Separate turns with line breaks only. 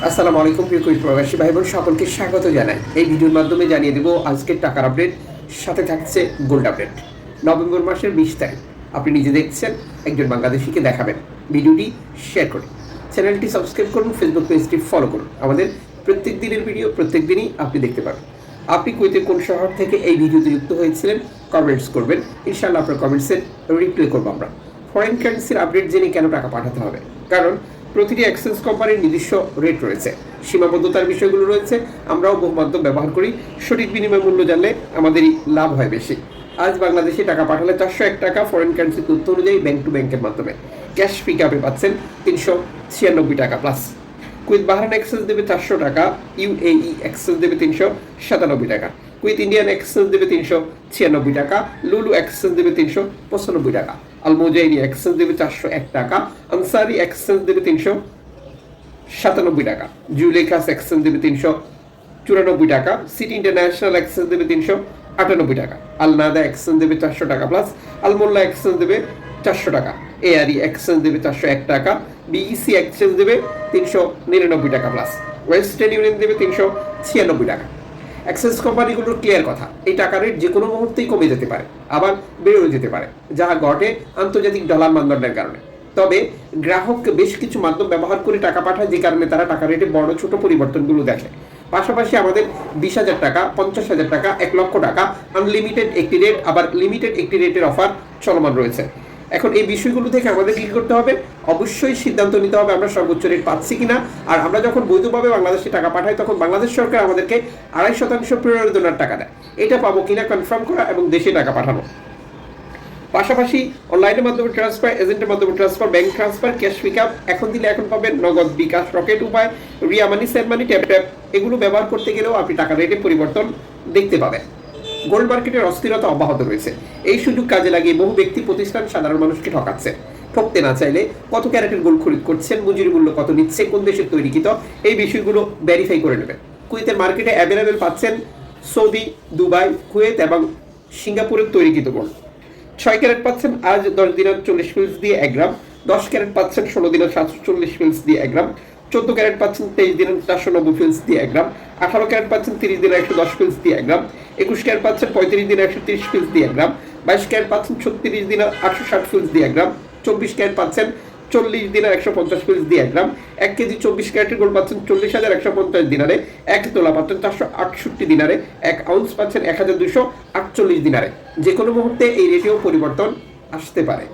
আসসালামু আলাইকুম প্রিয় কুইট প্রবাসী ভাই বোন সকলকে স্বাগত জানাই। এই ভিডিওর মাধ্যমে জানিয়ে দেব আজকের টাকার আপডেট, সাথে থাকছে গোল্ড আপডেট। নভেম্বর মাসের 20 তারিখ আপনি নিজে দেখছেন, একজন বাংলাদেশিকে দেখাবেন। ভিডিওটি শেয়ার করুন, চ্যানেলটি সাবস্ক্রাইব করুন, ফেসবুক পেজটি ফলো করুন। আমাদের প্রত্যেক দিনের ভিডিও প্রত্যেক দিনই আপনি দেখতে পাবেন। আপনি কুয়েতের কোন শহর থেকে এই ভিডিওতে যুক্ত হয়েছিলেন কমেন্টস করবেন, ইনশাআল্লাহ আপনার কমেন্টসের রিপ্লাই করবো আমরা। ফরেন কারেন্সির আপডেট জেনে কেন টাকা পাঠাতে হবে? কারণ প্রতিটি এক্সচেঞ্জ কোম্পানির নিজস্ব রেট রয়েছে, সীমাবদ্ধতার বিষয়গুলো রয়েছে। আমরাও বহু মাধ্যম ব্যবহার করি, সঠিক বিনিময় মূল্য জানলে আমাদেরই লাভ হয় বেশি। আজ বাংলাদেশে টাকা পাঠালে 401 টাকা ফরেন কারেন্সি তথ্য অনুযায়ী ব্যাংক টু ব্যাংকের মাধ্যমে ক্যাশ পিক আপে পাচ্ছেন 396 টাকা প্লাস। কুইথ বাহরাইন এক্সচেঞ্জ দেবে 400 টাকা, ইউএই এক্সচেঞ্জ দেবে 397 টাকা, কুইথ ইন্ডিয়ান এক্সচেঞ্জ দেবে 396 টাকা, লুলু এক্সচেঞ্জ দেবে 395 টাকা, আলমোজাইরি এক্সচেঞ্জ দেবে 401 টাকা, আনসারি এক্সচেঞ্জ দেবে 397 টাকা, জুলেখাস এক্সচেঞ্জ দেবে 394 টাকা, সিটি ইন্টারন্যাশনাল এক্সচেঞ্জ দেবে 398 টাকা, আলনাদা এক্সচেঞ্জ দেবে 400 টাকা প্লাস, আলমোল্লা এক্সচেঞ্জ দেবে 400 টাকা, এআরই এক্সচেঞ্জ দেবে 401 টাকা, বিইসি এক্সচেঞ্জ দেবে 399 টাকা প্লাস, ওয়েস্টার্ন ইউনিয়ন দেবে 396 টাকা। এক্সচেঞ্জ কোম্পানিগুলোর ক্লিয়ার কথা, এই টাকা রেট যে কোনো মুহূর্তেই কমে যেতে পারে, আবার বেড়েও যেতে পারে, যা ঘটে আন্তর্জাতিক ডলার মানদণ্ডের কারণে। তবে গ্রাহক বেশ কিছু মাধ্যম ব্যবহার করে টাকা পাঠায়, যে কারণে তারা টাকা রেটে বড় ছোট পরিবর্তনগুলো দেখে। পাশাপাশি আমাদের 20,000 টাকা, 50,000 টাকা, 1 লক্ষ টাকা আনলিমিটেড একটি রেট, আবার লিমিটেড একটি রেটের অফার চলমান রয়েছে। এখন এই বিষয়গুলো থেকে আমাদের কি করতে হবে? অবশ্যই সিদ্ধান্ত নিতে হবে আমরা সর্বোচ্চ রেট পাচ্ছি কিনা। আর আমরা যখন বৈধভাবে বাংলাদেশে টাকা পাঠাই, তখন বাংলাদেশ সরকার আমাদেরকে 2.5% প্রণোদনার টাকা দেয়। এটা পাবো কিনা কনফার্ম করা এবং দেশে টাকা পাঠানো। পাশাপাশি অনলাইনের মাধ্যমে ট্রান্সফার, এজেন্টের মাধ্যমে transfer, bank transfer, cash pick up এখন দিলে এখন পাবেন, নগদ, বিকাশ, রকেট উপায়, Ria Money, send money, tap tap, এগুলো ব্যবহার করতে গেলেও আপনি টাকা রেটে পরিবর্তন দেখতে পাবেন। গোল্ড মার্কেটের অস্থিরতা অব্যাহত রয়েছে। এই সুযোগ কাজে লাগিয়ে বহু ব্যক্তি প্রতিষ্ঠান সাধারণ মানুষকে ঠকাচ্ছে। ঠকতে না চাইলে কত ক্যারেটের গোল্ড খরিদ করছেন, মজুরি মূল্য কত নিচ্ছে, কোন দেশের তৈরিকৃত, এই বিষয়গুলো ভেরিফাই করে নেবেন। কুয়েতের মার্কেটে অ্যাভেলেবেল পাচ্ছেন সৌদি, দুবাই, কুয়েত এবং সিঙ্গাপুরের তৈরিকৃত গোল্ড। 6 ক্যারেট পাচ্ছেন আজ 10 দিনের 40 ফিলস দিয়ে 1 গ্রাম, 10 ক্যারেট পাচ্ছেন 16 দিনের 740 ফিলস দিয়ে 1 গ্রাম, 14 ক্যারেট পাচ্ছেন 23 দিনের 490 ফিলস দিয়ে 1 গ্রাম, 18 ক্যারেট পাচ্ছেন 30 দিনের 110 ফিলস দিয়ে 1 গ্রাম, 21 ক্যারেট পাচ্ছেন 35 দিনের 130 ফিলস দিয়ে 1 গ্রাম, 22 ক্যারেট পাচ্ছেন 36 দিনের 860 ফিলস দিয়ে 1 গ্রাম, 24 ক্যারেট পাচ্ছেন 40 দিনের 150 ফিলস দিয়ে 1 গ্রাম, 1 কেজি 24 ক্যারেটের গোল্ড পাচ্ছেন 40,150 দিনারে, 1 তোলা পাচ্ছেন 468 দিনারে, 1 আউন্স পাচ্ছেন 1,248 দিনারে। যে কোনো মুহূর্তে এই রেটেও পরিবর্তন আসতে পারে।